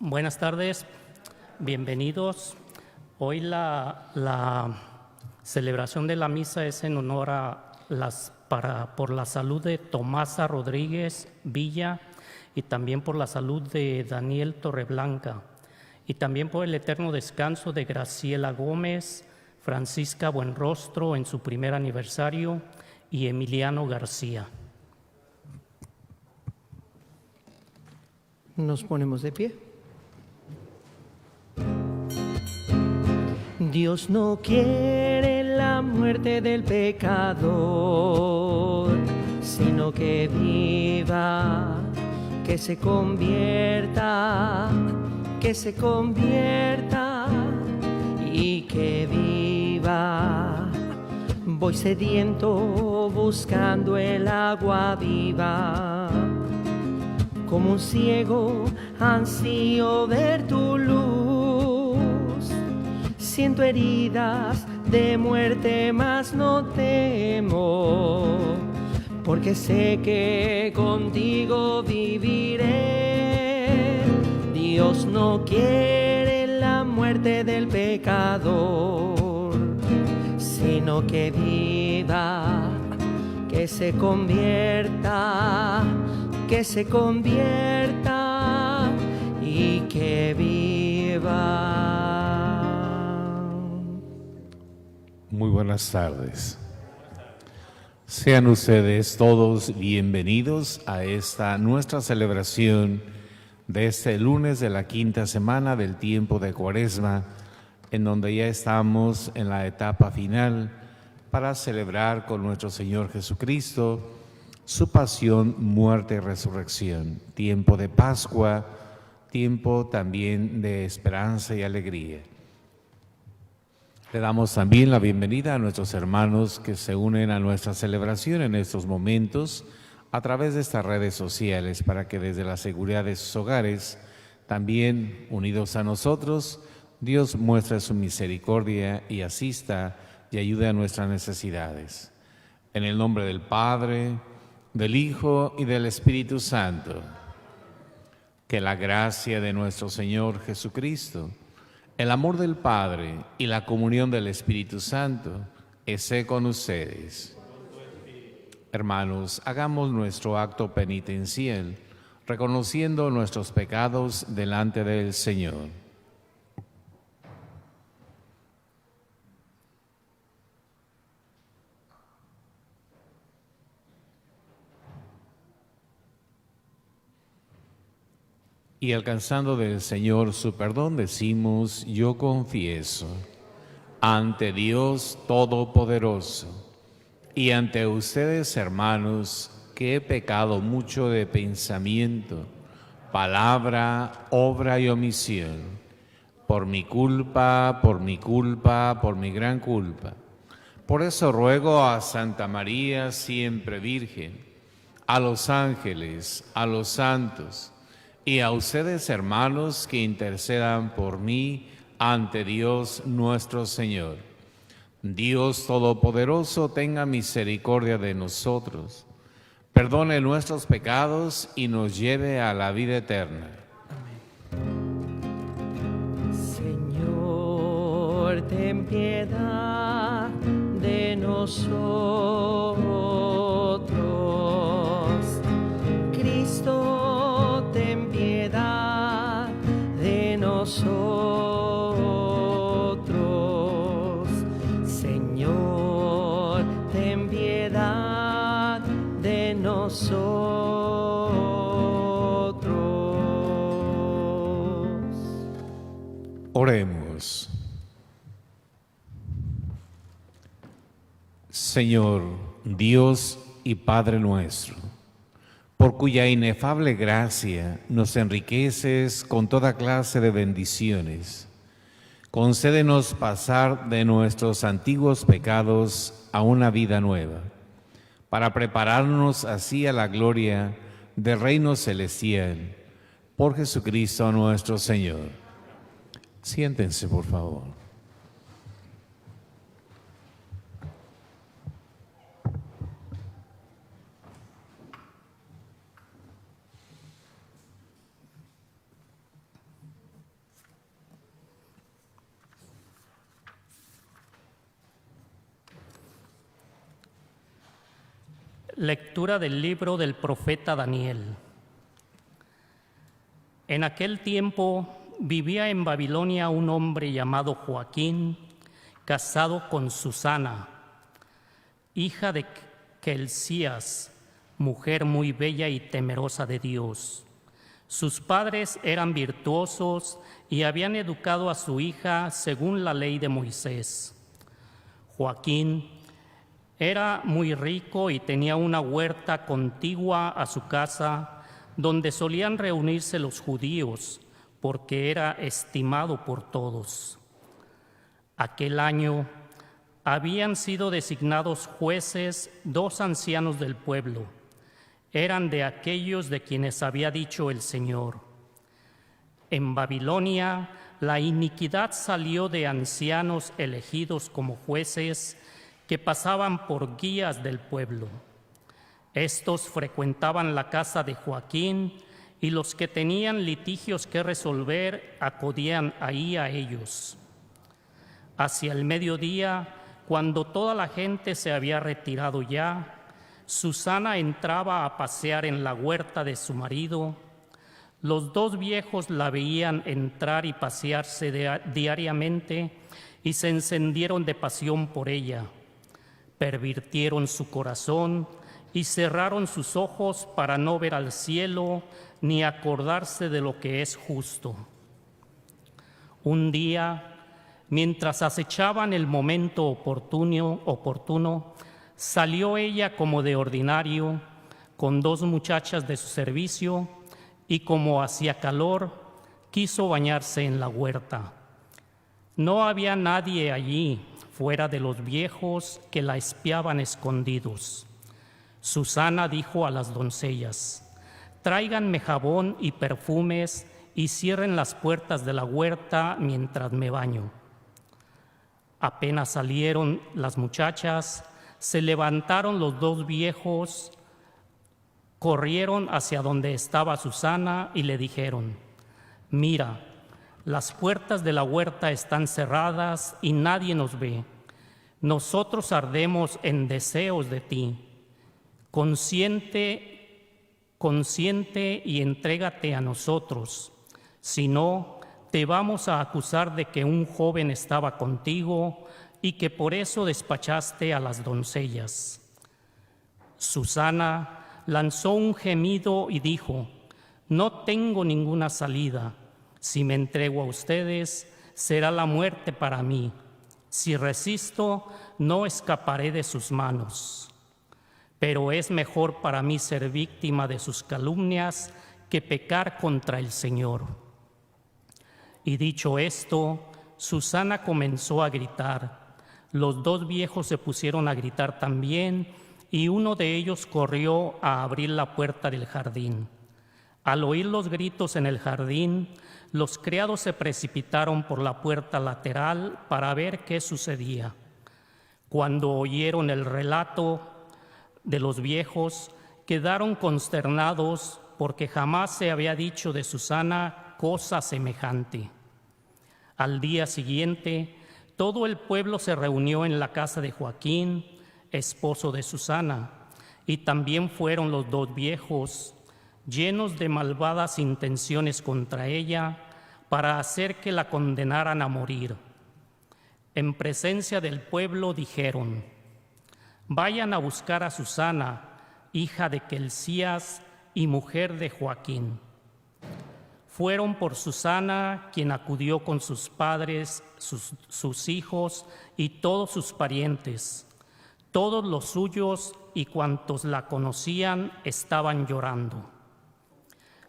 Buenas tardes, bienvenidos. Hoy la celebración de la misa es en honor a por la salud de Tomasa Rodríguez Villa y también por la salud de Daniel Torreblanca y también por el eterno descanso de Graciela Gómez, Francisca Buenrostro en su primer aniversario y Emiliano García. Nos ponemos de pie. Dios no quiere la muerte del pecador, sino que viva, que se convierta y que viva. Voy sediento buscando el agua viva, como un ciego ansío ver tu luz. Siento heridas de muerte, mas no temo, porque sé que contigo viviré. Dios no quiere la muerte del pecador, sino que viva, que se convierta y que viva. Muy buenas tardes. Sean ustedes todos bienvenidos a esta nuestra celebración de este lunes de la quinta semana del tiempo de Cuaresma, en donde ya estamos en la etapa final para celebrar con nuestro Señor Jesucristo su pasión, muerte y resurrección. Tiempo de Pascua, tiempo también de esperanza y alegría. Le damos también la bienvenida a nuestros hermanos que se unen a nuestra celebración en estos momentos a través de estas redes sociales para que desde la seguridad de sus hogares, también unidos a nosotros, Dios muestre su misericordia y asista y ayude a nuestras necesidades. En el nombre del Padre, del Hijo y del Espíritu Santo, que la gracia de nuestro Señor Jesucristo, el amor del Padre y la comunión del Espíritu Santo esté con ustedes. Hermanos, hagamos nuestro acto penitencial, reconociendo nuestros pecados delante del Señor. Y alcanzando del Señor su perdón, decimos: yo confieso ante Dios Todopoderoso y ante ustedes, hermanos, que he pecado mucho de pensamiento, palabra, obra y omisión, por mi culpa, por mi gran culpa. Por eso ruego a Santa María, siempre Virgen, a los ángeles, a los santos, y a ustedes, hermanos, que intercedan por mí ante Dios nuestro Señor. Dios Todopoderoso tenga misericordia de nosotros, perdone nuestros pecados y nos lleve a la vida eterna. Amén. Señor, ten piedad de nosotros. Cristo, ten piedad de nosotros. Señor, ten piedad de nosotros. Oremos. Señor, Dios y Padre nuestro, por cuya inefable gracia nos enriqueces con toda clase de bendiciones, concédenos pasar de nuestros antiguos pecados a una vida nueva, para prepararnos así a la gloria del reino celestial, por Jesucristo nuestro Señor. Siéntense, por favor. Lectura del libro del profeta Daniel. En aquel tiempo vivía en Babilonia un hombre llamado Joaquín, casado con Susana, hija de Kelcías, mujer muy bella y temerosa de Dios. Sus padres eran virtuosos y habían educado a su hija según la ley de Moisés. Joaquín era muy rico y tenía una huerta contigua a su casa, donde solían reunirse los judíos, porque era estimado por todos. Aquel año habían sido designados jueces 2 ancianos del pueblo. Eran de aquellos de quienes había dicho el Señor: en Babilonia la iniquidad salió de ancianos elegidos como jueces que pasaban por guías del pueblo. Estos frecuentaban la casa de Joaquín, y los que tenían litigios que resolver acudían ahí a ellos. Hacia el mediodía, cuando toda la gente se había retirado ya, Susana entraba a pasear en la huerta de su marido. Los 2 viejos la veían entrar y pasearse diariamente y se encendieron de pasión por ella. Pervirtieron su corazón y cerraron sus ojos para no ver al cielo ni acordarse de lo que es justo. Un día, mientras acechaban el momento oportuno, salió ella como de ordinario, con 2 muchachas de su servicio, y como hacía calor, quiso bañarse en la huerta. No había nadie allí, fuera de los viejos que la espiaban escondidos. Susana dijo a las doncellas: tráiganme jabón y perfumes y cierren las puertas de la huerta mientras me baño. Apenas salieron las muchachas, se levantaron los 2 viejos, corrieron hacia donde estaba Susana y le dijeron: mira, las puertas de la huerta están cerradas y nadie nos ve. Nosotros ardemos en deseos de ti. Consiente y entrégate a nosotros. Si no, te vamos a acusar de que un joven estaba contigo y que por eso despachaste a las doncellas. Susana lanzó un gemido y dijo: no tengo ninguna salida. Si me entrego a ustedes, será la muerte para mí. Si resisto, no escaparé de sus manos. Pero es mejor para mí ser víctima de sus calumnias que pecar contra el Señor. Y dicho esto, Susana comenzó a gritar. Los 2 viejos se pusieron a gritar también, y uno de ellos corrió a abrir la puerta del jardín. Al oír los gritos en el jardín, los criados se precipitaron por la puerta lateral para ver qué sucedía. Cuando oyeron el relato de los viejos, quedaron consternados porque jamás se había dicho de Susana cosa semejante. Al día siguiente, todo el pueblo se reunió en la casa de Joaquín, esposo de Susana, y también fueron los 2 viejos, llenos de malvadas intenciones contra ella, para hacer que la condenaran a morir. En presencia del pueblo dijeron: vayan a buscar a Susana, hija de Kelcías y mujer de Joaquín. Fueron por Susana, quien acudió con sus padres, sus hijos y todos sus parientes. Todos los suyos y cuantos la conocían estaban llorando.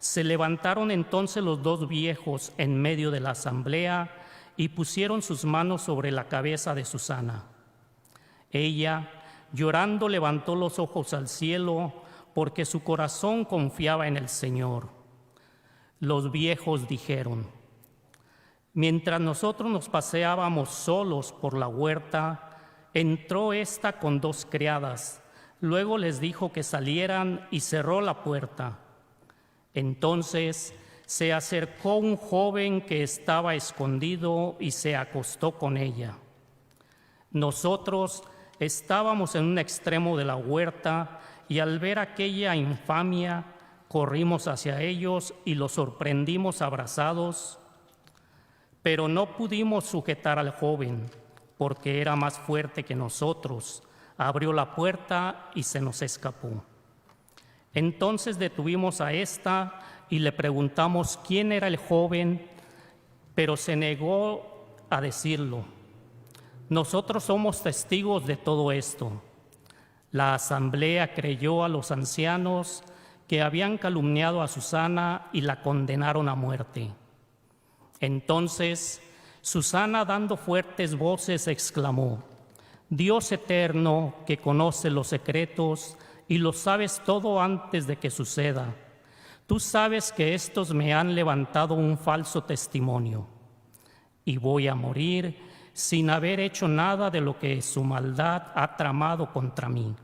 Se levantaron entonces los 2 viejos en medio de la asamblea y pusieron sus manos sobre la cabeza de Susana. Ella, llorando, levantó los ojos al cielo, porque su corazón confiaba en el Señor. Los viejos dijeron: mientras nosotros nos paseábamos solos por la huerta, entró ésta con 2 criadas. Luego les dijo que salieran y cerró la puerta. Entonces se acercó un joven que estaba escondido y se acostó con ella. Nosotros estábamos en un extremo de la huerta y al ver aquella infamia, corrimos hacia ellos y los sorprendimos abrazados, pero no pudimos sujetar al joven, porque era más fuerte que nosotros. Abrió la puerta y se nos escapó. Entonces detuvimos a ésta y le preguntamos quién era el joven, pero se negó a decirlo. Nosotros somos testigos de todo esto. La asamblea creyó a los ancianos que habían calumniado a Susana y la condenaron a muerte. Entonces Susana, dando fuertes voces, exclamó: Dios eterno, que conoce los secretos y lo sabes todo antes de que suceda, tú sabes que estos me han levantado un falso testimonio y voy a morir sin haber hecho nada de lo que su maldad ha tramado contra mí.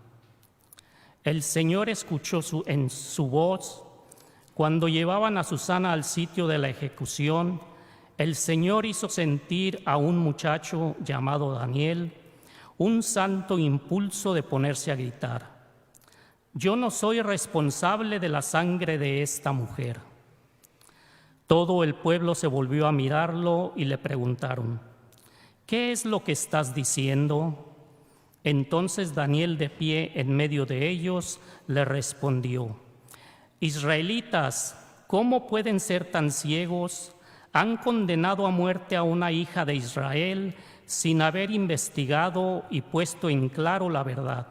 El Señor escuchó en su voz. Cuando llevaban a Susana al sitio de la ejecución, el Señor hizo sentir a un muchacho llamado Daniel un santo impulso de ponerse a gritar: Yo no soy responsable de la sangre de esta mujer. Todo el pueblo se volvió a mirarlo y le preguntaron: ¿Qué es lo que estás diciendo? Entonces Daniel, de pie en medio de ellos, le respondió: Israelitas, ¿cómo pueden ser tan ciegos? Han condenado a muerte a una hija de Israel sin haber investigado y puesto en claro la verdad.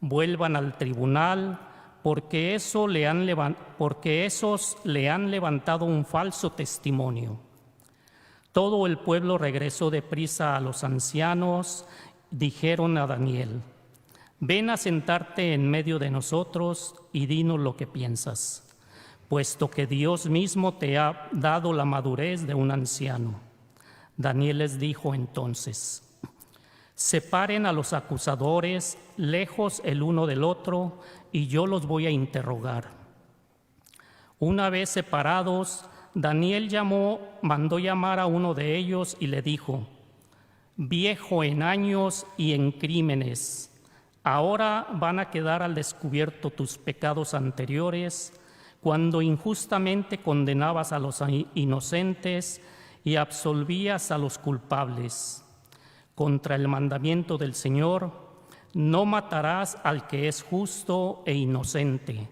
Vuelvan al tribunal, porque esos le han levantado un falso testimonio. Todo el pueblo regresó deprisa a los ancianos. Dijeron a Daniel: Ven a sentarte en medio de nosotros y dinos lo que piensas, puesto que Dios mismo te ha dado la madurez de un anciano. Daniel les dijo entonces: Separen a los acusadores lejos el uno del otro, y yo los voy a interrogar. Una vez separados, Daniel mandó llamar a uno de ellos y le dijo: Viejo en años y en crímenes, ahora van a quedar al descubierto tus pecados anteriores, cuando injustamente condenabas a los inocentes y absolvías a los culpables. Contra el mandamiento del Señor, no matarás al que es justo e inocente.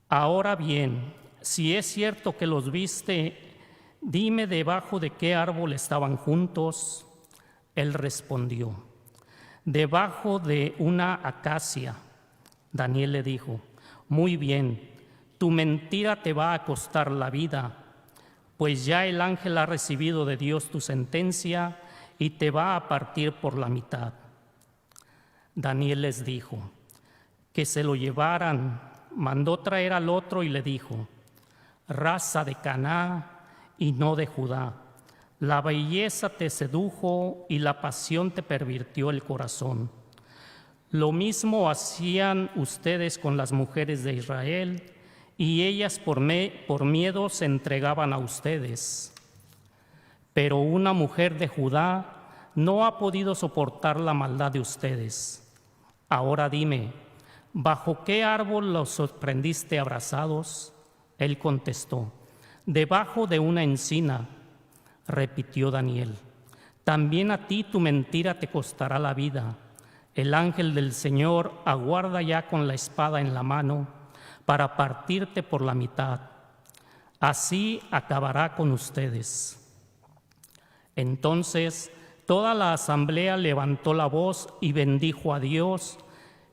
Ahora bien, si es cierto que los viste, dime debajo de qué árbol estaban juntos. Él respondió: debajo de una acacia. Daniel le dijo: Muy bien, tu mentira te va a costar la vida, pues ya el ángel ha recibido de Dios tu sentencia y te va a partir por la mitad. Daniel les dijo que se lo llevaran. Mandó traer al otro y le dijo: Raza de Caná y no de Judá, la belleza te sedujo y la pasión te pervirtió el corazón. Lo mismo hacían ustedes con las mujeres de Israel, y ellas por miedo se entregaban a ustedes. Pero una mujer de Judá no ha podido soportar la maldad de ustedes. Ahora dime, ¿bajo qué árbol los sorprendiste abrazados? Él contestó: debajo de una encina. Repitió Daniel: también a ti tu mentira te costará la vida. El ángel del Señor aguarda ya con la espada en la mano para partirte por la mitad. Así acabará con ustedes. Entonces toda la asamblea levantó la voz y bendijo a Dios,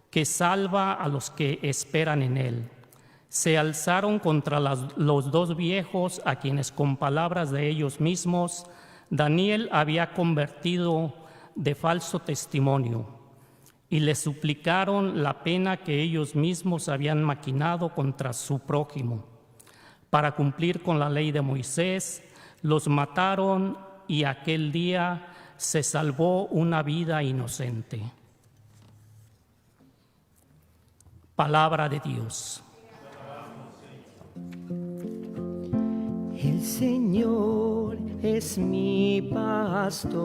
que salva a los que esperan en Él. Se alzaron contra los dos viejos, a quienes con palabras de ellos mismos Daniel había convertido de falso testimonio, y le suplicaron la pena que ellos mismos habían maquinado contra su prójimo. Para cumplir con la ley de Moisés, los mataron, y aquel día se salvó una vida inocente. Palabra de Dios. El Señor es mi pastor,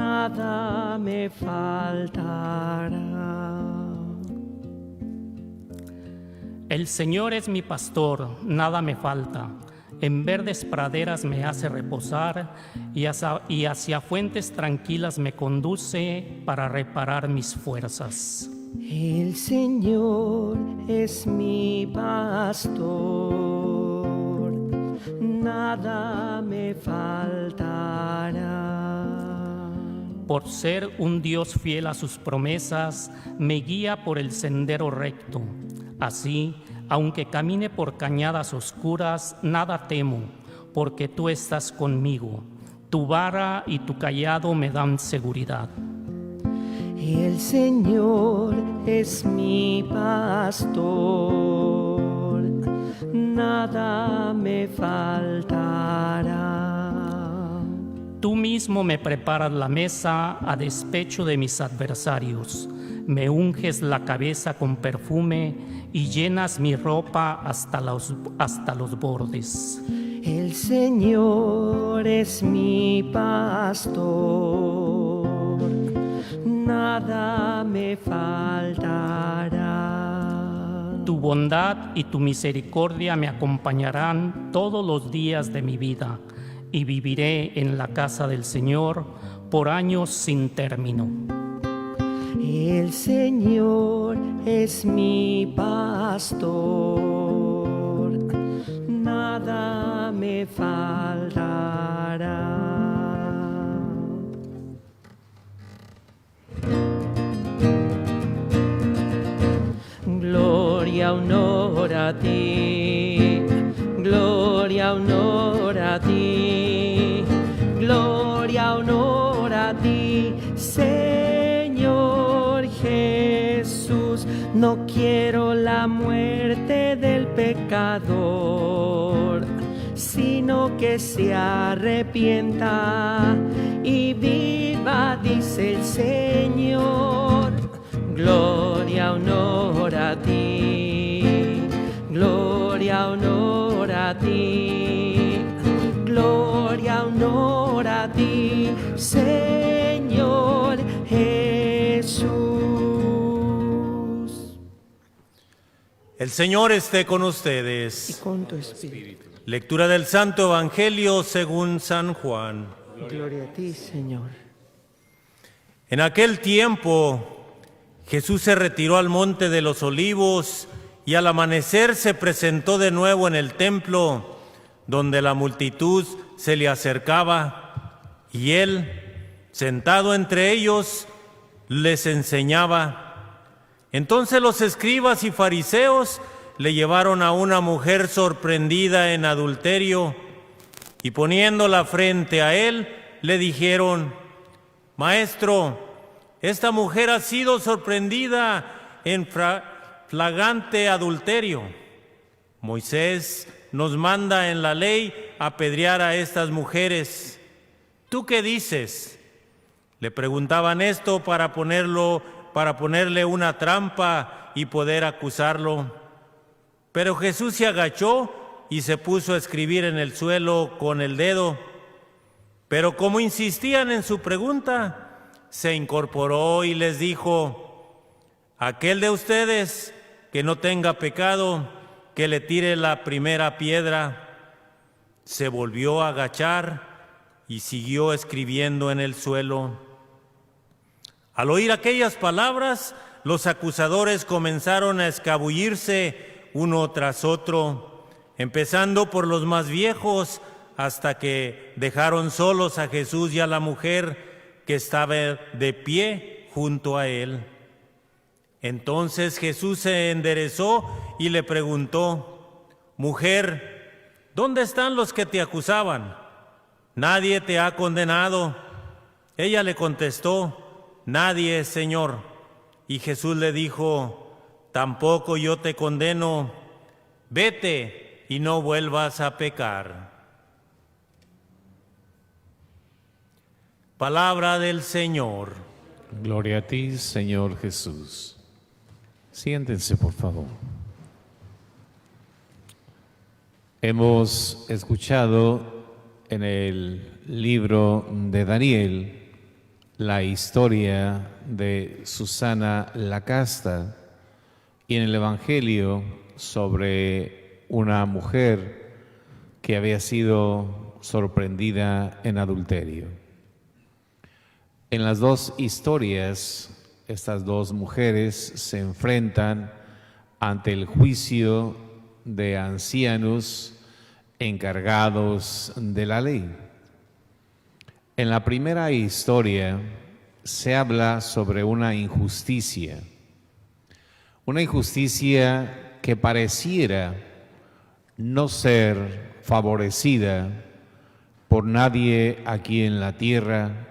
nada me faltará. El Señor es mi pastor, nada me falta. En verdes praderas me hace reposar y hacia fuentes tranquilas me conduce para reparar mis fuerzas. El Señor es mi pastor, nada me faltará. Por ser un Dios fiel a sus promesas, me guía por el sendero recto. Así, aunque camine por cañadas oscuras, nada temo, porque tú estás conmigo. Tu vara y tu cayado me dan seguridad. El Señor es mi pastor, nada me faltará. Tú mismo me preparas la mesa a despecho de mis adversarios. Me unges la cabeza con perfume y llenas mi ropa hasta los bordes. El Señor es mi pastor, nada me faltará. Tu bondad y tu misericordia me acompañarán todos los días de mi vida, y viviré en la casa del Señor por años sin término. El Señor es mi pastor, nada me faltará. Gloria, honor a ti, gloria, honor a ti, gloria, honor a ti, Señor Jesús. No quiero la muerte del pecador, sino que se arrepienta y viva, dice el Señor. Gloria, honor a ti, gloria, honor a ti, gloria, honor a ti, Señor Jesús. El Señor esté con Y ustedes. con tu espíritu. Lectura del Santo Evangelio según San Juan. Gloria a ti, Señor. En aquel tiempo, Jesús se retiró al monte de los Olivos y al amanecer se presentó de nuevo en el templo, donde la multitud se le acercaba y él, sentado entre ellos, les enseñaba. Entonces los escribas y fariseos le llevaron a una mujer sorprendida en adulterio y poniéndola frente a él, le dijeron: Maestro, esta mujer ha sido sorprendida en flagrante adulterio. Moisés nos manda en la ley apedrear a estas mujeres. ¿Tú qué dices? Le preguntaban esto para ponerle una trampa y poder acusarlo. Pero Jesús se agachó y se puso a escribir en el suelo con el dedo. Pero como insistían en su pregunta, se incorporó y les dijo: aquel de ustedes que no tenga pecado, que le tire la primera piedra. Se volvió a agachar y siguió escribiendo en el suelo. Al oír aquellas palabras, los acusadores comenzaron a escabullirse uno tras otro, empezando por los más viejos, hasta que dejaron solos a Jesús y a la mujer que estaba de pie junto a él. Entonces Jesús se enderezó y le preguntó: Mujer, ¿dónde están los que te acusaban? ¿Nadie te ha condenado? Ella le contestó: Nadie, Señor. Y Jesús le dijo: Tampoco yo te condeno. Vete y no vuelvas a pecar. Palabra del Señor. Gloria a ti, Señor Jesús. Siéntense, por favor. Hemos escuchado en el libro de Daniel la historia de Susana la Casta y en el Evangelio sobre una mujer que había sido sorprendida en adulterio. En las dos historias, estas dos mujeres se enfrentan ante el juicio de ancianos encargados de la ley. En la primera historia se habla sobre una injusticia que pareciera no ser favorecida por nadie aquí en la tierra,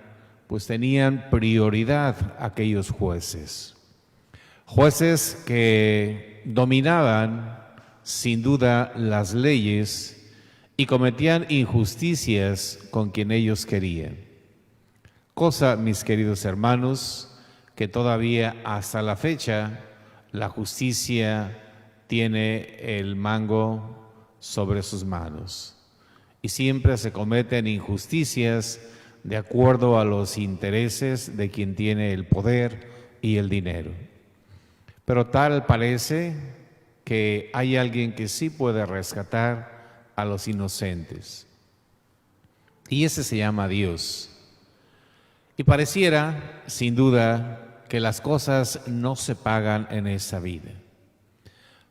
pues tenían prioridad aquellos jueces que dominaban sin duda las leyes y cometían injusticias con quien ellos querían. Cosa, mis queridos hermanos, que todavía hasta la fecha la justicia tiene el mango sobre sus manos y siempre se cometen injusticias de acuerdo a los intereses de quien tiene el poder y el dinero. Pero tal parece que hay alguien que sí puede rescatar a los inocentes. Y ese se llama Dios. Y pareciera, sin duda, que las cosas no se pagan en esta vida.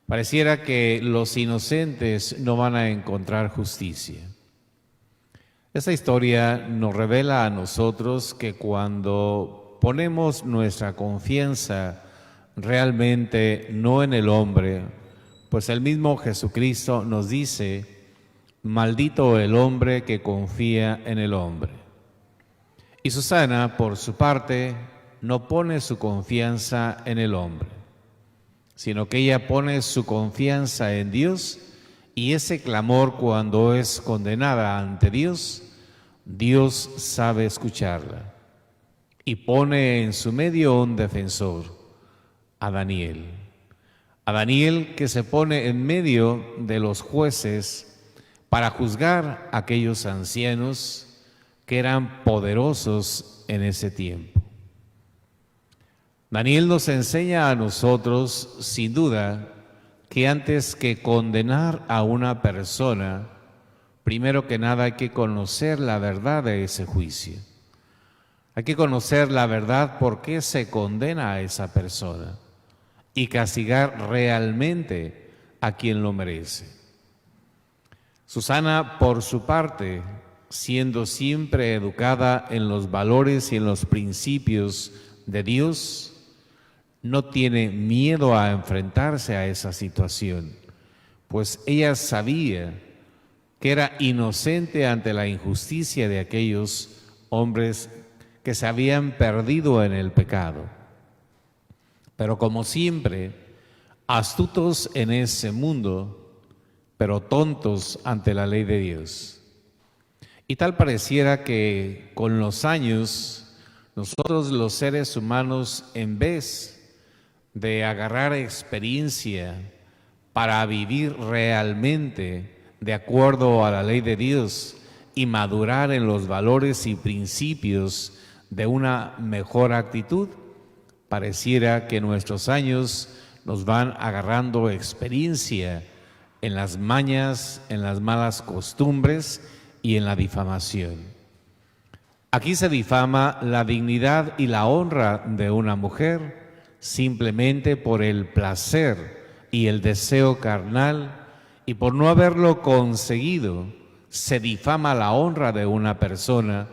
Pareciera que los inocentes no van a encontrar justicia. Esta historia nos revela a nosotros que cuando ponemos nuestra confianza realmente no en el hombre, pues el mismo Jesucristo nos dice: maldito el hombre que confía en el hombre. Y Susana, por su parte, no pone su confianza en el hombre, sino que ella pone su confianza en Dios, y ese clamor, cuando es condenada ante Dios, Dios sabe escucharla y pone en su medio un defensor, a Daniel. A Daniel, que se pone en medio de los jueces para juzgar a aquellos ancianos que eran poderosos en ese tiempo. Daniel nos enseña a nosotros, sin duda, que antes que condenar a una persona, primero que nada hay que conocer la verdad de ese juicio. Hay que conocer la verdad por qué se condena a esa persona y castigar realmente a quien lo merece. Susana, por su parte, siendo siempre educada en los valores y en los principios de Dios, no tiene miedo a enfrentarse a esa situación, pues ella sabía que era inocente ante la injusticia de aquellos hombres que se habían perdido en el pecado. Pero como siempre, astutos en ese mundo, pero tontos ante la ley de Dios. Y tal pareciera que con los años, nosotros los seres humanos, en vez de agarrar experiencia para vivir realmente de acuerdo a la ley de Dios y madurar en los valores y principios de una mejor actitud, pareciera que nuestros años nos van agarrando experiencia en las mañas, en las malas costumbres y en la difamación. Aquí se difama la dignidad y la honra de una mujer simplemente por el placer y el deseo carnal, y por no haberlo conseguido, se difama la honra de una persona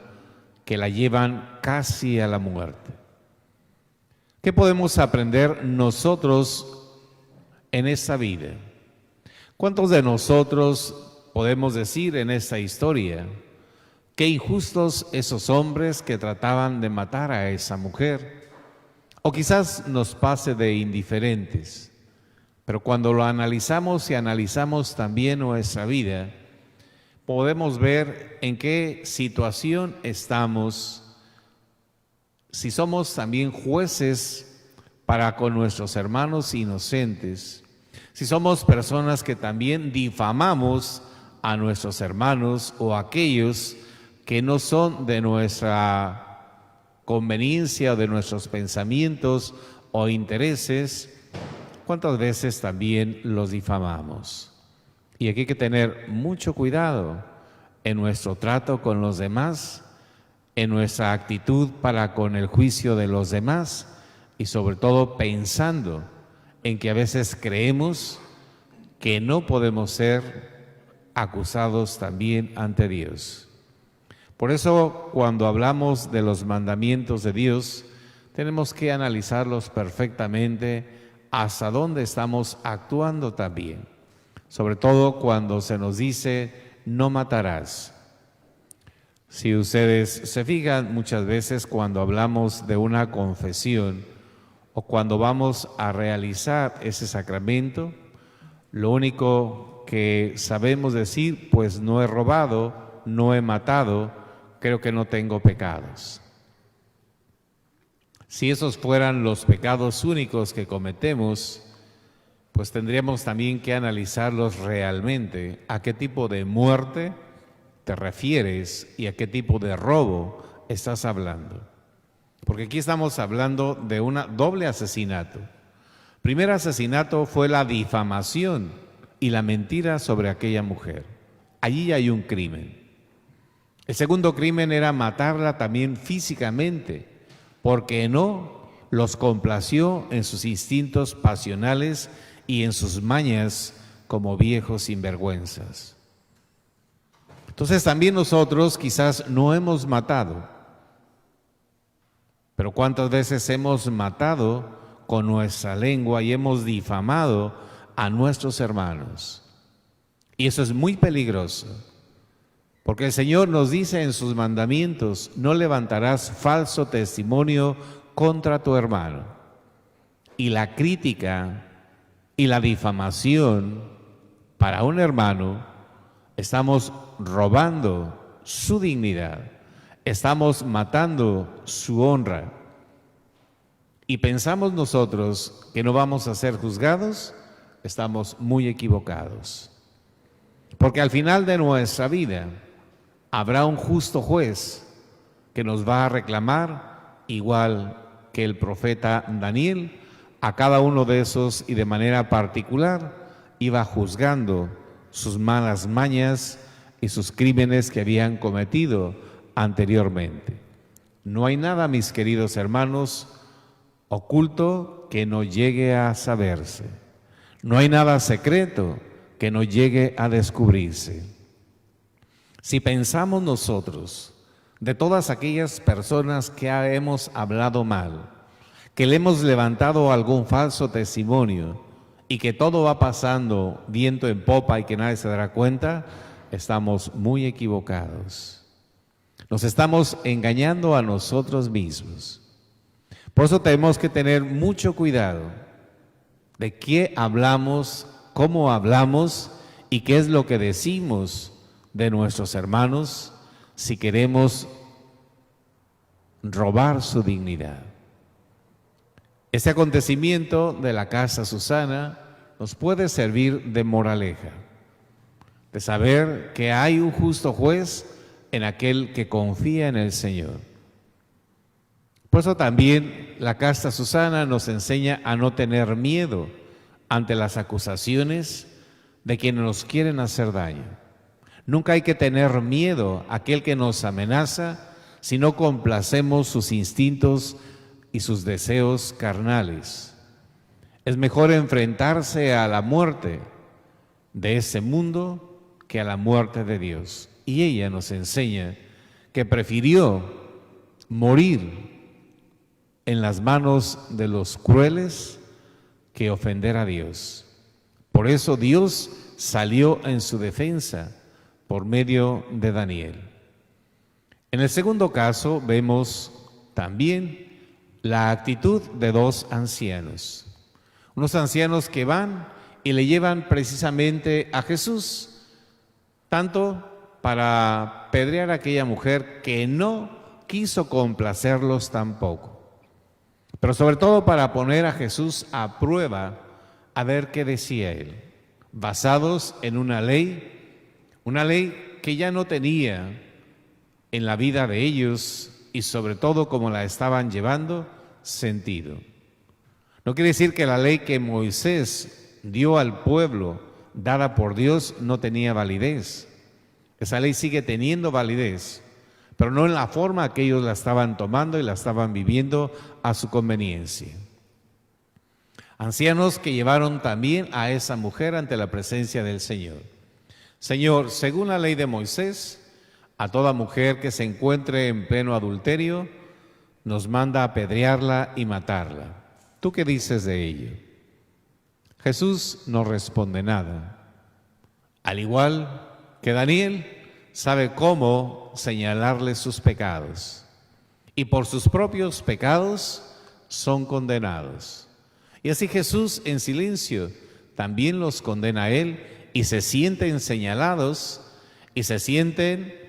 que la llevan casi a la muerte. ¿Qué podemos aprender nosotros en esta vida? ¿Cuántos de nosotros podemos decir en esta historia qué injustos esos hombres que trataban de matar a esa mujer? O quizás nos pase de indiferentes, pero cuando lo analizamos y analizamos también nuestra vida, podemos ver en qué situación estamos, si somos también jueces para con nuestros hermanos inocentes, si somos personas que también difamamos a nuestros hermanos o a aquellos que no son de nuestra conveniencia o de nuestros pensamientos o intereses, ¿cuántas veces también los difamamos? Y aquí hay que tener mucho cuidado en nuestro trato con los demás, en nuestra actitud para con el juicio de los demás y sobre todo pensando en que a veces creemos que no podemos ser acusados también ante Dios. Por eso, cuando hablamos de los mandamientos de Dios, tenemos que analizarlos perfectamente hasta dónde estamos actuando también. Sobre todo cuando se nos dice, no matarás. Si ustedes se fijan, muchas veces cuando hablamos de una confesión o cuando vamos a realizar ese sacramento, lo único que sabemos decir, pues no he robado, no he matado, creo que no tengo pecados. Si esos fueran los pecados únicos que cometemos, pues tendríamos también que analizarlos realmente. ¿A qué tipo de muerte te refieres y a qué tipo de robo estás hablando? Porque aquí estamos hablando de un doble asesinato. Primer asesinato fue la difamación y la mentira sobre aquella mujer. Allí hay un crimen. El segundo crimen era matarla también físicamente, porque no los complació en sus instintos pasionales y en sus mañas como viejos sinvergüenzas. Entonces también nosotros quizás no hemos matado, pero ¿cuántas veces hemos matado con nuestra lengua y hemos difamado a nuestros hermanos? Y eso es muy peligroso. Porque el Señor nos dice en sus mandamientos, no levantarás falso testimonio contra tu hermano. Y la crítica y la difamación para un hermano, estamos robando su dignidad, estamos matando su honra. Y pensamos nosotros que no vamos a ser juzgados, estamos muy equivocados. Porque al final de nuestra vida, habrá un justo juez que nos va a reclamar, igual que el profeta Daniel, a cada uno de esos y de manera particular iba juzgando sus malas mañas y sus crímenes que habían cometido anteriormente. No hay nada, mis queridos hermanos, oculto que no llegue a saberse. No hay nada secreto que no llegue a descubrirse. Si pensamos nosotros de todas aquellas personas que hemos hablado mal, que le hemos levantado algún falso testimonio y que todo va pasando viento en popa y que nadie se dará cuenta, estamos muy equivocados. Nos estamos engañando a nosotros mismos. Por eso tenemos que tener mucho cuidado de qué hablamos, cómo hablamos y qué es lo que decimos de nuestros hermanos si queremos robar su dignidad. Este acontecimiento de la casa Susana nos puede servir de moraleja, de saber que hay un justo juez en aquel que confía en el Señor. Por eso también la casa Susana nos enseña a no tener miedo ante las acusaciones de quienes nos quieren hacer daño. Nunca hay que tener miedo a aquel que nos amenaza si no complacemos sus instintos y sus deseos carnales. Es mejor enfrentarse a la muerte de ese mundo que a la muerte de Dios. Y ella nos enseña que prefirió morir en las manos de los crueles que ofender a Dios. Por eso Dios salió en su defensa por medio de Daniel. En el segundo caso vemos también la actitud de dos ancianos. Unos ancianos que van y le llevan precisamente a Jesús, tanto para apedrear a aquella mujer que no quiso complacerlos tampoco, pero sobre todo para poner a Jesús a prueba a ver qué decía él, basados en una ley que ya no tenía en la vida de ellos y sobre todo cómo la estaban llevando, sentido. No quiere decir que la ley que Moisés dio al pueblo, dada por Dios, no tenía validez. Esa ley sigue teniendo validez, pero no en la forma que ellos la estaban tomando y la estaban viviendo a su conveniencia. Ancianos que llevaron también a esa mujer ante la presencia del Señor. Señor, según la ley de Moisés, a toda mujer que se encuentre en pleno adulterio, nos manda apedrearla y matarla. ¿Tú qué dices de ello? Jesús no responde nada. Al igual que Daniel, sabe cómo señalarle sus pecados. Y por sus propios pecados son condenados. Y así Jesús en silencio también los condena a él y se sienten señalados y se sienten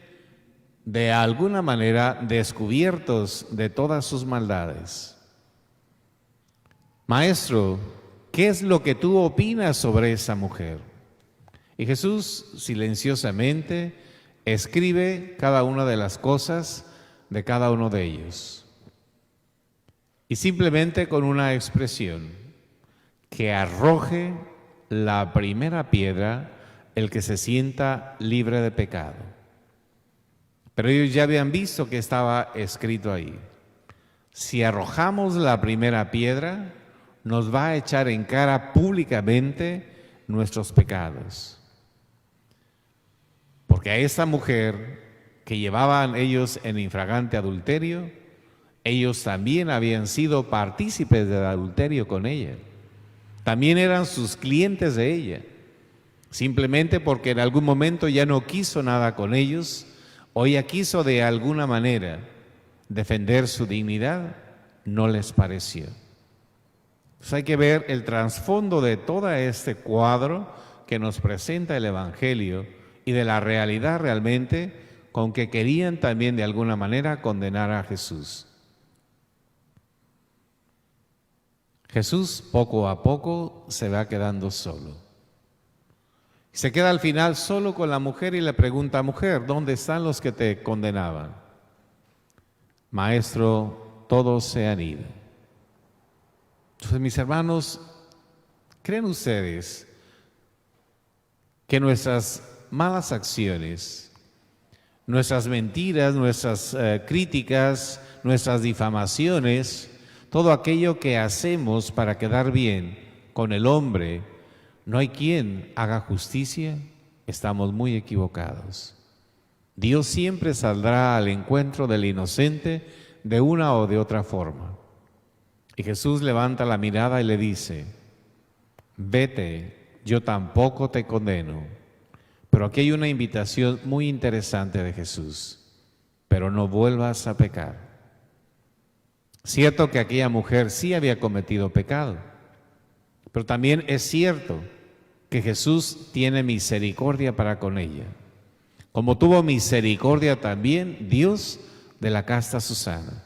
de alguna manera descubiertos de todas sus maldades. Maestro, ¿qué es lo que tú opinas sobre esa mujer? Y Jesús silenciosamente escribe cada una de las cosas de cada uno de ellos. Y simplemente con una expresión, que arroje la primera piedra el que se sienta libre de pecado. Pero ellos ya habían visto que estaba escrito ahí. Si arrojamos la primera piedra, nos va a echar en cara públicamente nuestros pecados. Porque a esa mujer que llevaban ellos en infragante adulterio, ellos también habían sido partícipes del adulterio con ella. También eran sus clientes de ella. Simplemente porque en algún momento ya no quiso nada con ellos, o ya quiso de alguna manera defender su dignidad, no les pareció. Entonces hay que ver el trasfondo de todo este cuadro que nos presenta el Evangelio y de la realidad realmente con que querían también de alguna manera condenar a Jesús. Jesús poco a poco se va quedando solo. Se queda al final solo con la mujer y le pregunta: mujer, ¿dónde están los que te condenaban? Maestro, todos se han ido. Entonces, mis hermanos, ¿creen ustedes que nuestras malas acciones, nuestras mentiras, nuestras críticas, nuestras difamaciones, todo aquello que hacemos para quedar bien con el hombre, no hay quien haga justicia? Estamos muy equivocados. Dios siempre saldrá al encuentro del inocente de una o de otra forma. Y Jesús levanta la mirada y le dice: vete, yo tampoco te condeno. Pero aquí hay una invitación muy interesante de Jesús: pero no vuelvas a pecar. Cierto que aquella mujer sí había cometido pecado, pero también es cierto que Jesús tiene misericordia para con ella, como tuvo misericordia también Dios de la casta Susana.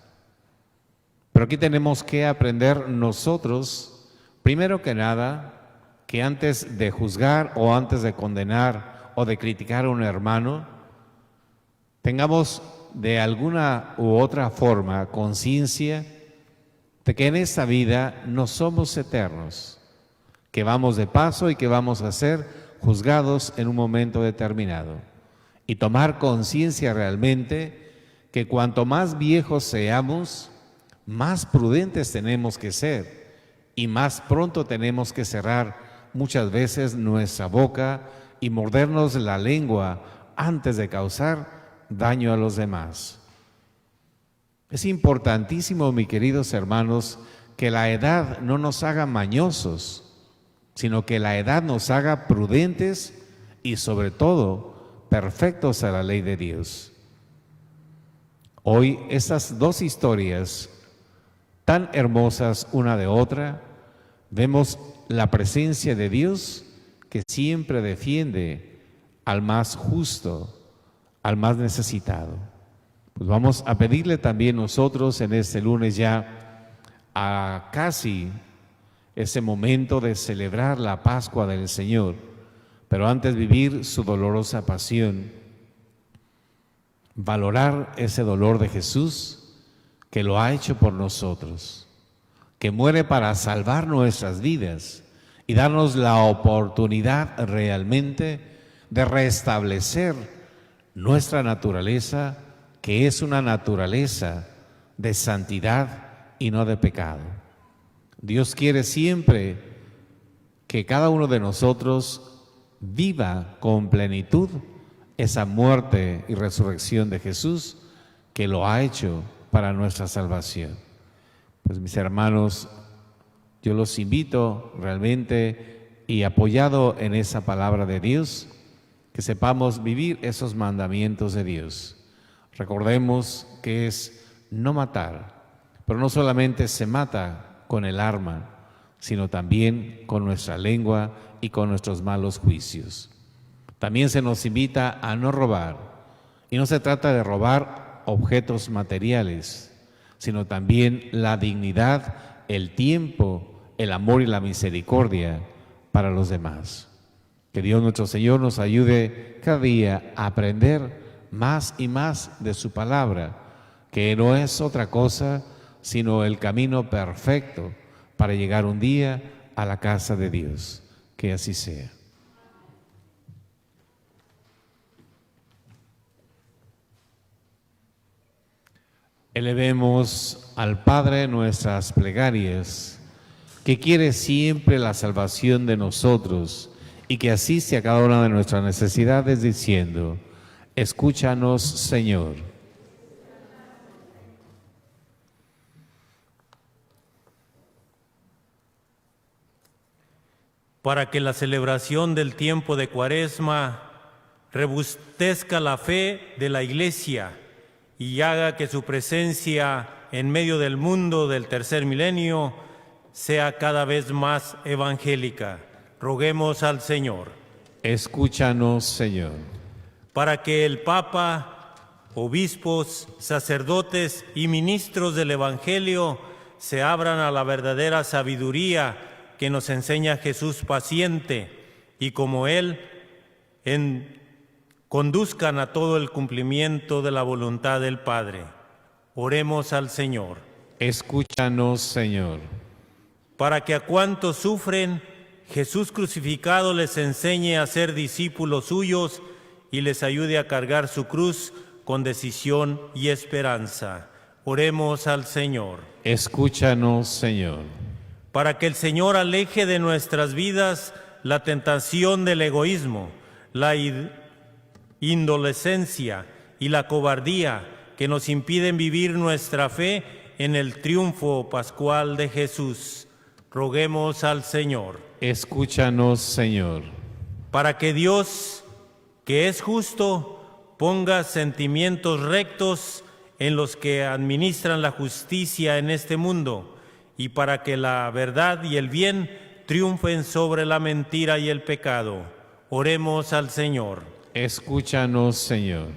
Pero aquí tenemos que aprender nosotros, primero que nada, que antes de juzgar o antes de condenar o de criticar a un hermano, tengamos de alguna u otra forma conciencia de que en esta vida no somos eternos, que vamos de paso y que vamos a ser juzgados en un momento determinado. Y tomar conciencia realmente que cuanto más viejos seamos, más prudentes tenemos que ser y más pronto tenemos que cerrar muchas veces nuestra boca y mordernos la lengua antes de causar daño a los demás. Es importantísimo, mis queridos hermanos, que la edad no nos haga mañosos, sino que la edad nos haga prudentes y sobre todo perfectos a la ley de Dios. Hoy estas dos historias tan hermosas una de otra, vemos la presencia de Dios que siempre defiende al más justo, al más necesitado. Pues vamos a pedirle también nosotros en este lunes ya a casi ese momento de celebrar la Pascua del Señor, pero antes vivir su dolorosa pasión, valorar ese dolor de Jesús que lo ha hecho por nosotros, que muere para salvar nuestras vidas y darnos la oportunidad realmente de restablecer nuestra naturaleza, que es una naturaleza de santidad y no de pecado. Dios quiere siempre que cada uno de nosotros viva con plenitud esa muerte y resurrección de Jesús que lo ha hecho para nuestra salvación. Pues mis hermanos, yo los invito realmente y apoyado en esa palabra de Dios, que sepamos vivir esos mandamientos de Dios. Recordemos que es no matar, pero no solamente se mata con el arma, sino también con nuestra lengua y con nuestros malos juicios. También se nos invita a no robar, y no se trata de robar objetos materiales, sino también la dignidad, el tiempo, el amor y la misericordia para los demás. Que Dios nuestro Señor nos ayude cada día a aprender más y más de su palabra, que no es otra cosa sino el camino perfecto para llegar un día a la casa de Dios. Que así sea. Elevemos al Padre nuestras plegarias, que quiere siempre la salvación de nosotros y que asiste a cada una de nuestras necesidades diciendo: escúchanos, Señor. Para que la celebración del tiempo de Cuaresma robustezca la fe de la Iglesia y haga que su presencia en medio del mundo del tercer milenio sea cada vez más evangélica. Roguemos al Señor. Escúchanos, Señor. Para que el Papa, obispos, sacerdotes y ministros del Evangelio se abran a la verdadera sabiduría que nos enseña Jesús paciente y como Él conduzcan a todo el cumplimiento de la voluntad del Padre. Oremos al Señor. Escúchanos, Señor. Para que a cuantos sufren, Jesús crucificado les enseñe a ser discípulos suyos y les ayude a cargar su cruz con decisión y esperanza. Oremos al Señor. Escúchanos, Señor. Para que el Señor aleje de nuestras vidas la tentación del egoísmo, la indolescencia y la cobardía que nos impiden vivir nuestra fe en el triunfo pascual de Jesús. Roguemos al Señor. Escúchanos, Señor. Para que Dios, que es justo, ponga sentimientos rectos en los que administran la justicia en este mundo, y para que la verdad y el bien triunfen sobre la mentira y el pecado. Oremos al Señor. Escúchanos, Señor.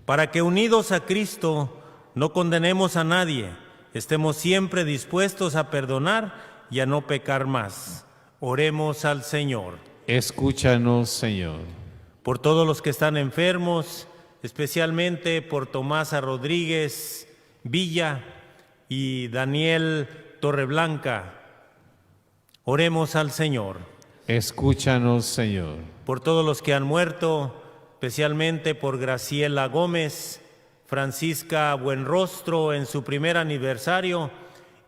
Para que unidos a Cristo no condenemos a nadie, estemos siempre dispuestos a perdonar y a no pecar más. Oremos al Señor. Escúchanos, Señor. Por todos los que están enfermos, especialmente por Tomasa Rodríguez Villa y Daniel Torreblanca, oremos al Señor. Escúchanos, Señor. Por todos los que han muerto, especialmente por Graciela Gómez, Francisca Buenrostro en su primer aniversario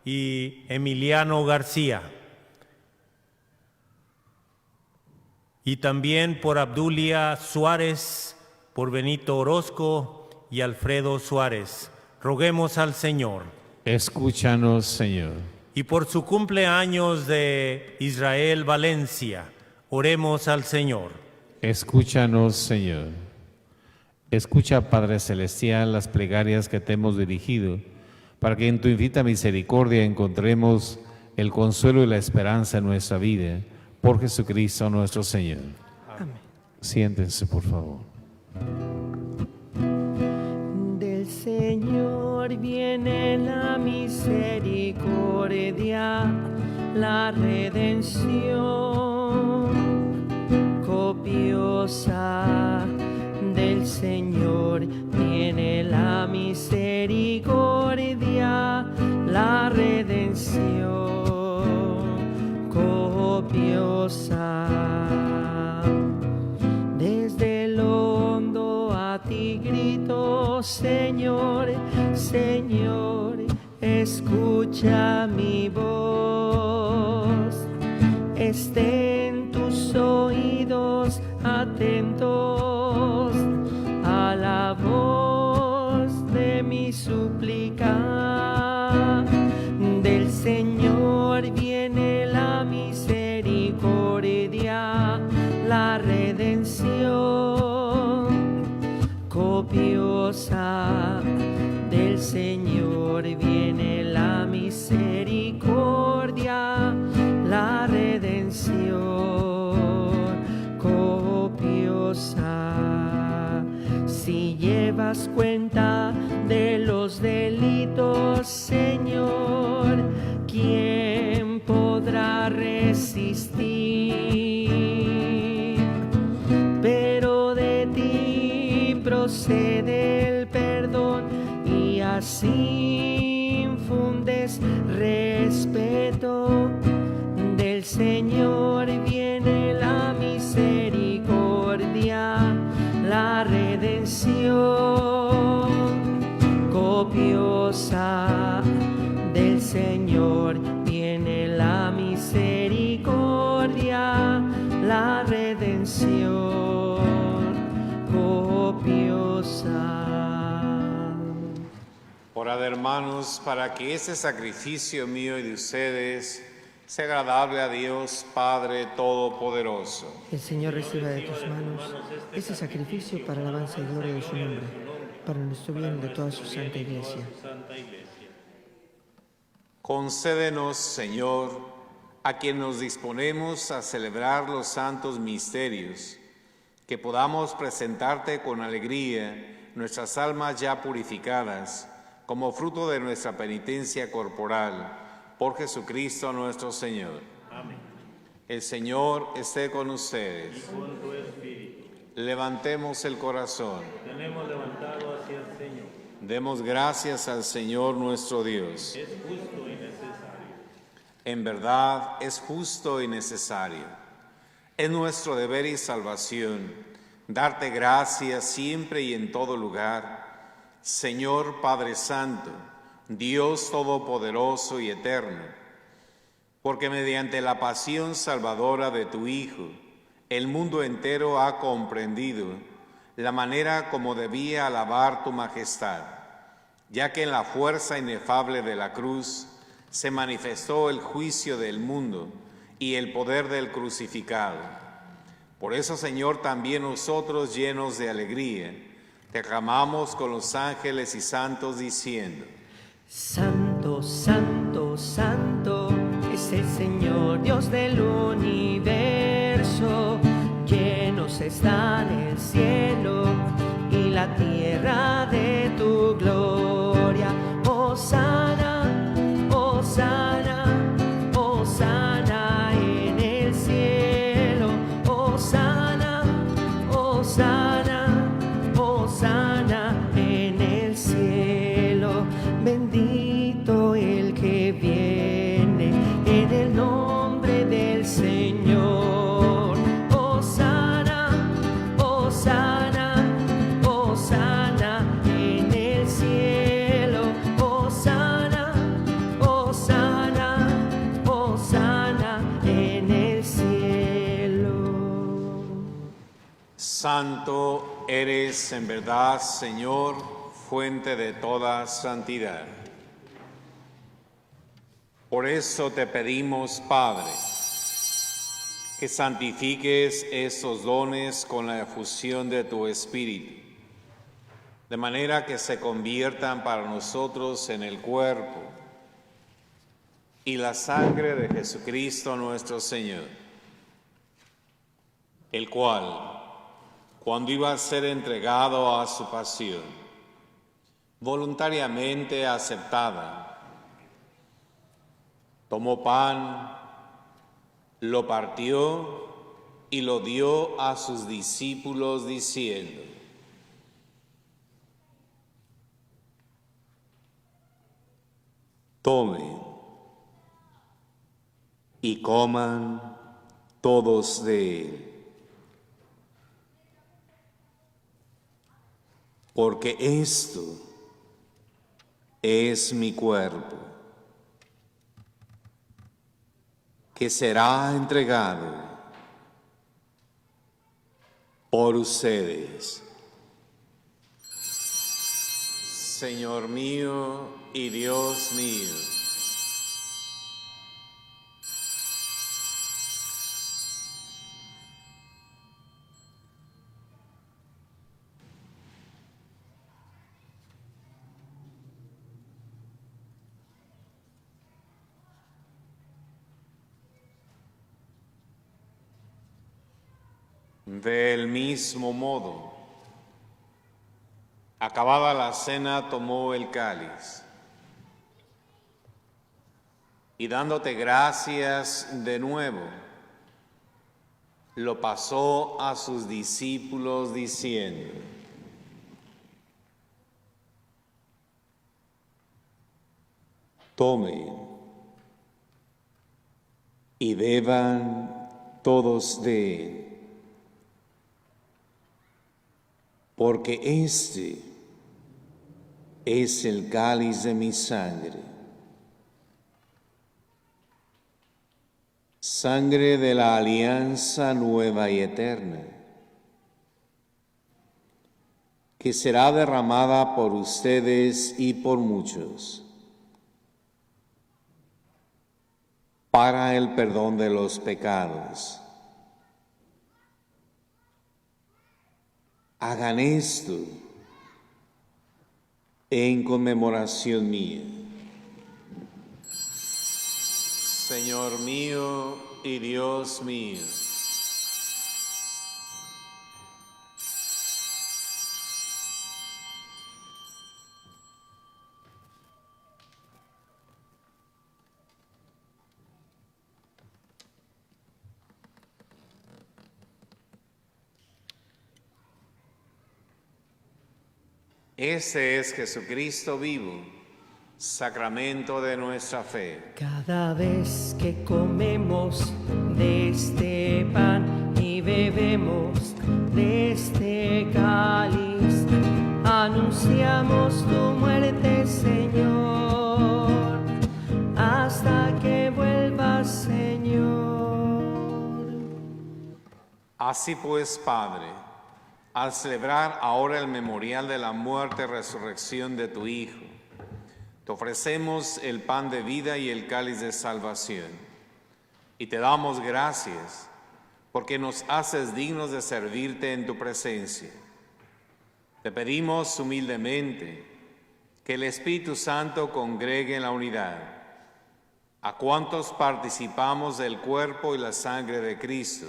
y Emiliano García. Y también por Abdulia Suárez, por Benito Orozco y Alfredo Suárez. Roguemos al Señor. Escúchanos, Señor. Y por su cumpleaños de Israel Valencia, oremos al Señor. Escúchanos, Señor. Escucha, Padre Celestial, las plegarias que te hemos dirigido, para que en tu infinita misericordia encontremos el consuelo y la esperanza en nuestra vida, por Jesucristo nuestro Señor. Amén. Siéntense, por favor. Del Señor viene la misericordia, la redención copiosa. Del Señor viene la misericordia, redención copiosa. Desde lo hondo a ti grito, Señor, Señor, escucha mi voz. Estén tus oídos atentos a la voz de mi súplica. Del Señor viene la misericordia, la redención copiosa. Del Señor viene la misericordia, la redención copiosa. Si llevas cuenta de los delitos, Señor, ¿quién podrá resistir? Pero de ti procede el perdón y así infundes respeto. Del Señor viene la misericordia, la redención copiosa. Del Señor viene la misericordia, la redención copiosa. Orad, hermanos, para que este sacrificio mío y de ustedes sea agradable a Dios Padre Todopoderoso. El Señor reciba de tus manos este sacrificio para alabanza y gloria de su nombre, para nuestro bien y de toda su santa Iglesia. Concédenos, Señor, a quien nos disponemos a celebrar los santos misterios, que podamos presentarte con alegría nuestras almas ya purificadas, como fruto de nuestra penitencia corporal, por Jesucristo nuestro Señor. Amén. El Señor esté con ustedes. Y con tu espíritu. Levantemos el corazón. Tenemos levantado hacia el Señor. Demos gracias al Señor nuestro Dios. Es justo y necesario. En verdad es justo y necesario. Es nuestro deber y salvación darte gracias siempre y en todo lugar, Señor Padre Santo, Dios Todopoderoso y Eterno, porque mediante la pasión salvadora de tu Hijo, el mundo entero ha comprendido la manera como debía alabar tu majestad, ya que en la fuerza inefable de la cruz se manifestó el juicio del mundo y el poder del crucificado. Por eso, Señor, también nosotros, llenos de alegría, te aclamamos con los ángeles y santos diciendo: Santo, santo, santo es el Señor Dios del universo. Llenos están el cielo y la tierra de tu gloria. Hosana, hosana, hosana en el cielo. Hosana, hosana, hosana en el cielo. Bendito el que viene en el nombre del Señor. Hosana, hosana, hosana en el cielo. Hosana, hosana, hosana en el cielo. Santo eres en verdad, Señor, fuente de toda santidad. Por eso te pedimos, Padre, que santifiques estos dones con la efusión de tu Espíritu, de manera que se conviertan para nosotros en el cuerpo y la sangre de Jesucristo nuestro Señor, el cual, cuando iba a ser entregado a su pasión, voluntariamente aceptada, tomó pan, lo partió y lo dio a sus discípulos diciendo: Tomen y coman todos de él, porque esto es mi cuerpo, que será entregado por ustedes. Señor mío y Dios mío, del mismo modo, acabada la cena, tomó el cáliz y dándote gracias de nuevo, lo pasó a sus discípulos diciendo: tomen y beban todos de él, porque este es el cáliz de mi sangre, sangre de la alianza nueva y eterna, que será derramada por ustedes y por muchos, para el perdón de los pecados. Hagan esto en conmemoración mía. Señor mío y Dios mío, este es Jesucristo vivo, sacramento de nuestra fe. Cada vez que comemos de este pan y bebemos de este cáliz, anunciamos tu muerte, Señor, hasta que vuelvas, Señor. Así pues, Padre, al celebrar ahora el memorial de la muerte y resurrección de tu Hijo, te ofrecemos el pan de vida y el cáliz de salvación, y te damos gracias porque nos haces dignos de servirte en tu presencia. Te pedimos humildemente que el Espíritu Santo congregue en la unidad a cuantos participamos del cuerpo y la sangre de Cristo.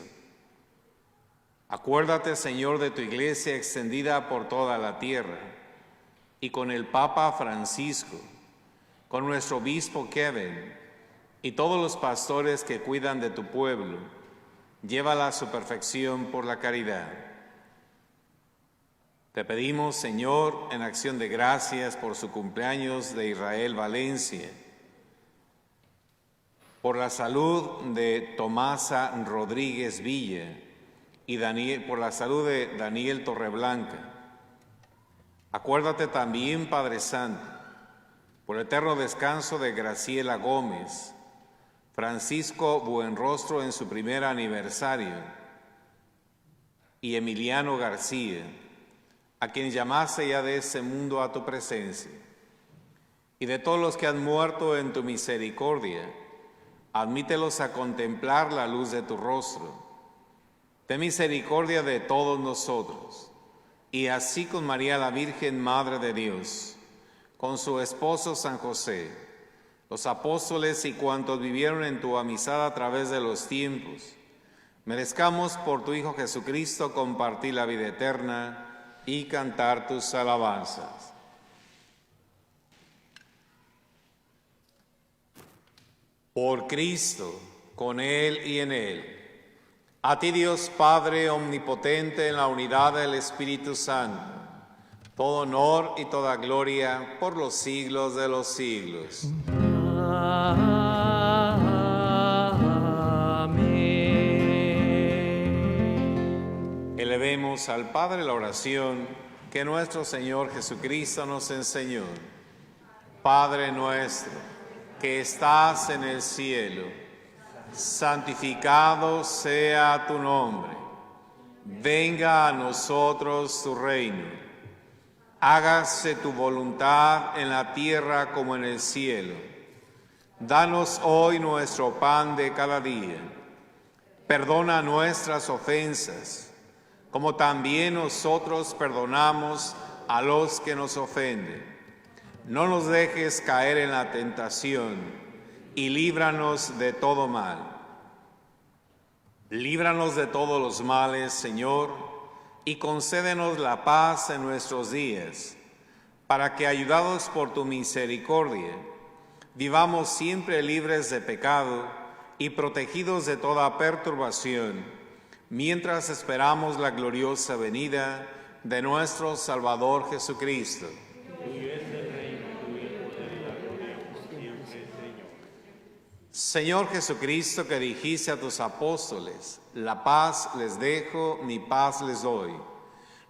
Acuérdate, Señor, de tu iglesia extendida por toda la tierra, y con el Papa Francisco, con nuestro obispo Kevin y todos los pastores que cuidan de tu pueblo, llévala a su perfección por la caridad. Te pedimos, Señor, en acción de gracias por su cumpleaños de Israel Valencia, por la salud de Tomasa Rodríguez Villa y por la salud de Daniel Torreblanca. Acuérdate también, Padre Santo, por el eterno descanso de Graciela Gómez, Francisco Buenrostro en su primer aniversario, y Emiliano García, a quien llamaste ya de ese mundo a tu presencia, y de todos los que han muerto en tu misericordia, admítelos a contemplar la luz de tu rostro. Ten misericordia de todos nosotros, y así con María la Virgen, Madre de Dios, con su esposo San José, los apóstoles y cuantos vivieron en tu amistad a través de los tiempos, merezcamos por tu Hijo Jesucristo compartir la vida eterna y cantar tus alabanzas. Por Cristo, con Él y en Él, a ti, Dios Padre omnipotente, en la unidad del Espíritu Santo, todo honor y toda gloria por los siglos de los siglos. Amén. Amén. Elevemos al Padre la oración que nuestro Señor Jesucristo nos enseñó. Padre nuestro, que estás en el cielo, santificado sea tu nombre. Venga a nosotros tu reino. Hágase tu voluntad en la tierra como en el cielo. Danos hoy nuestro pan de cada día. Perdona nuestras ofensas, como también nosotros perdonamos a los que nos ofenden. No nos dejes caer en la tentación y líbranos de todo mal. Líbranos de todos los males, Señor, y concédenos la paz en nuestros días, para que, ayudados por tu misericordia, vivamos siempre libres de pecado y protegidos de toda perturbación, mientras esperamos la gloriosa venida de nuestro Salvador Jesucristo. Señor Jesucristo, que dijiste a tus apóstoles, la paz les dejo, mi paz les doy.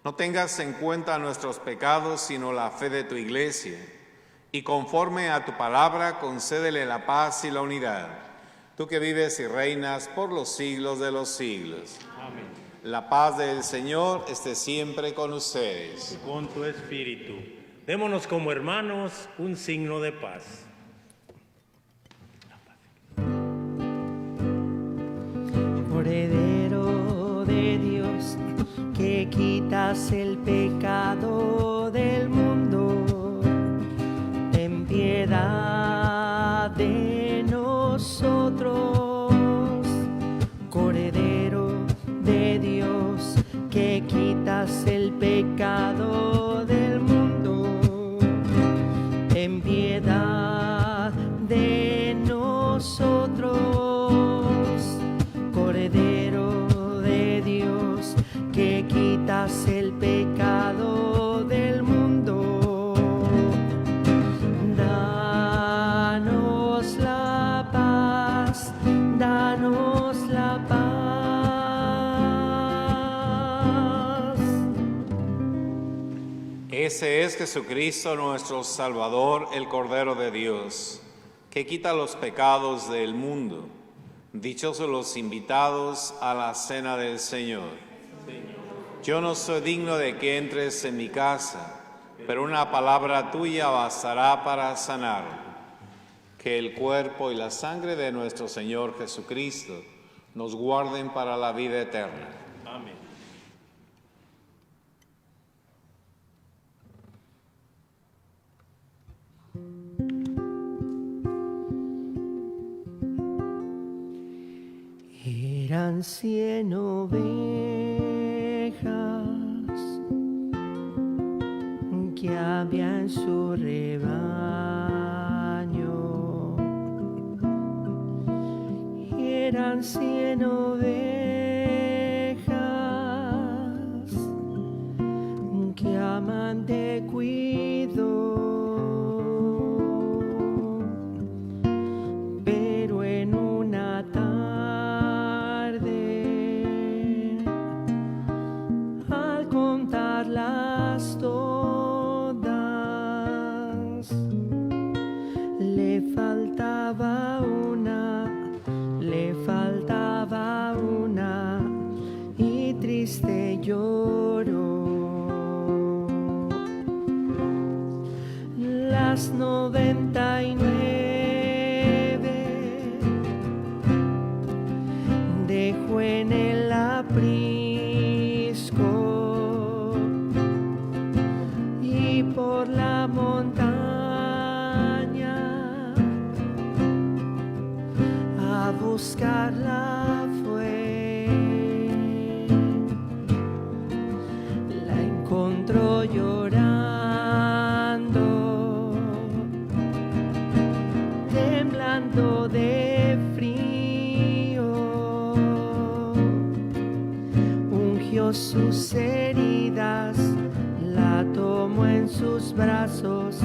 No tengas en cuenta nuestros pecados, sino la fe de tu iglesia, y conforme a tu palabra, concédele la paz y la unidad. Tú que vives y reinas por los siglos de los siglos. Amén. La paz del Señor esté siempre con ustedes. Con tu espíritu. Démonos como hermanos un signo de paz. Cordero de Dios, que quitas el pecado del mundo, ten piedad de nosotros. Cordero de Dios, que quitas el pecado del mundo, ten piedad de nosotros. Cordero de Dios, que quitas el pecado del mundo, danos la paz, danos la paz. Ese es Jesucristo nuestro Salvador, el Cordero de Dios, que quita los pecados del mundo. Dichosos los invitados a la cena del Señor. Yo no soy digno de que entres en mi casa, pero una palabra tuya bastará para sanar. Que el cuerpo y la sangre de nuestro Señor Jesucristo nos guarden para la vida eterna. Amén. Eran 100 ovejas que había en su rebaño. Eran 100 ovejas que aman de cuido. Pero en una tarde, al contarlas todas, le faltaba una, y triste lloró. Las 99 dejó en el aprisco, y por la montaña a buscarla fue. La encontró llorando, temblando de frío. Ungió sus heridas, la tomó en sus brazos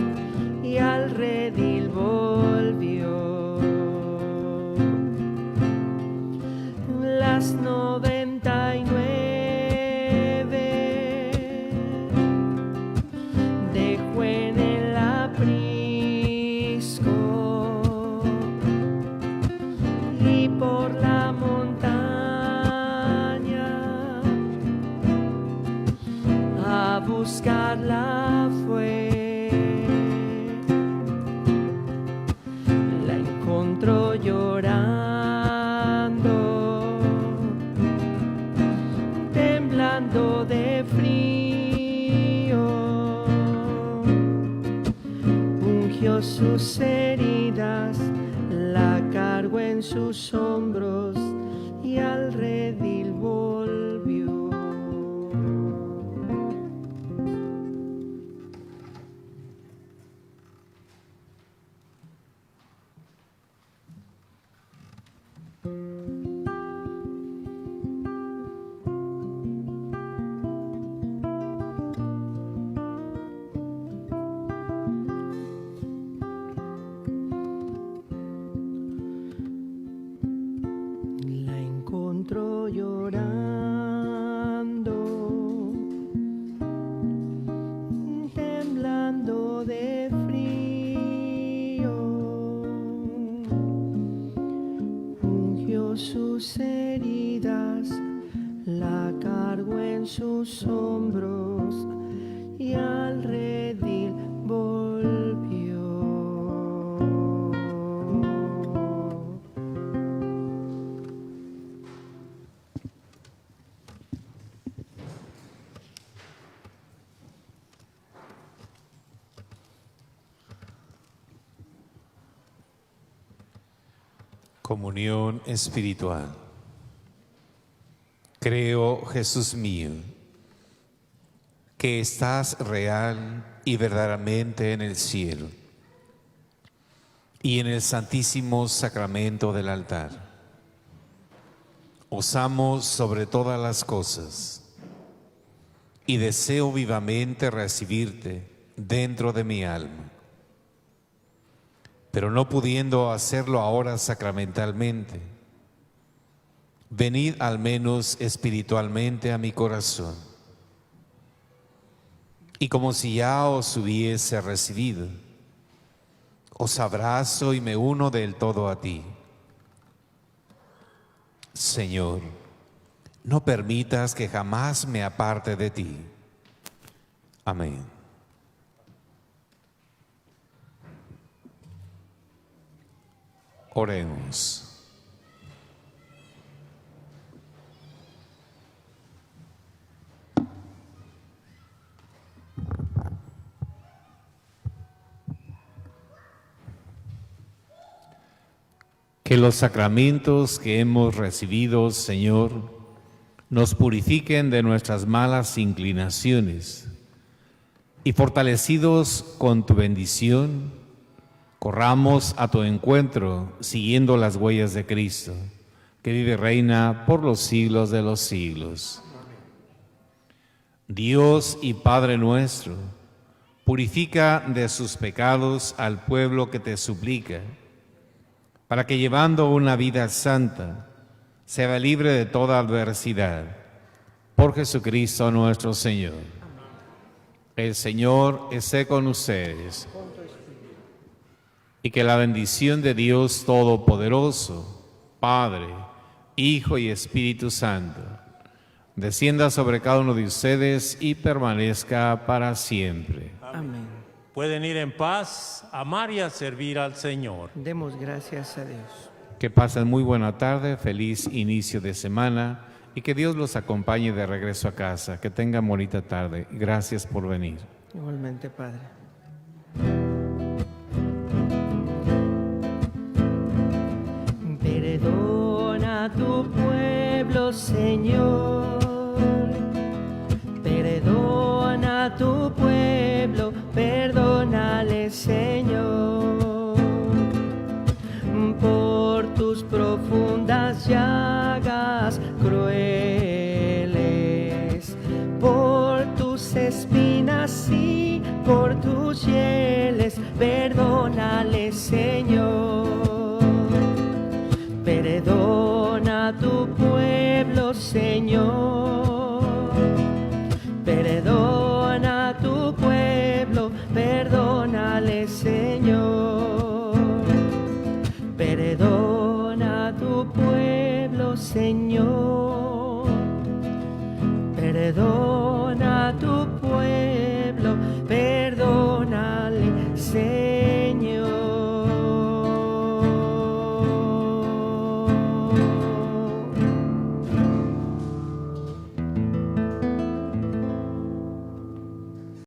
y al redil volvió. 99 dejó en el aprisco y por la montaña a buscarla fue. La encontró llorando, temblando de frío, ungió sus heridas, la cargó en sus hombros y al redil volvió. La encontró llorando, temblando de frío, ungió sus heridas, la cargó en sus hombros y al redil volvió. Comunión espiritual. Creo, Jesús mío, que estás real y verdaderamente en el cielo y en el santísimo sacramento del altar. Os amo sobre todas las cosas y deseo vivamente recibirte dentro de mi alma. Pero no pudiendo hacerlo ahora sacramentalmente, venid al menos espiritualmente a mi corazón. Y como si ya os hubiese recibido, os abrazo y me uno del todo a ti. Señor, no permitas que jamás me aparte de ti. Amén. Oremos. Que los sacramentos que hemos recibido, Señor, nos purifiquen de nuestras malas inclinaciones y fortalecidos con tu bendición, corramos a tu encuentro siguiendo las huellas de Cristo, que vive y reina por los siglos de los siglos. Dios y Padre nuestro, purifica de sus pecados al pueblo que te suplica, para que llevando una vida santa, sea libre de toda adversidad. Por Jesucristo nuestro Señor. El Señor esté con ustedes. Y que la bendición de Dios Todopoderoso, Padre, Hijo y Espíritu Santo, descienda sobre cada uno de ustedes y permanezca para siempre. Amén. Pueden ir en paz, amar y a servir al Señor. Demos gracias a Dios. Que pasen muy buena tarde, feliz inicio de semana y que Dios los acompañe de regreso a casa. Que tengan bonita tarde. Gracias por venir. Igualmente, Padre. Perdona a tu pueblo, Señor. Perdona a tu pueblo, perdónale, Señor. Por tus profundas llagas crueles, por tus espinas y por tus hieles, perdónale, Señor. Perdona a tu pueblo, Señor. Perdona a tu pueblo, Señor. Perdona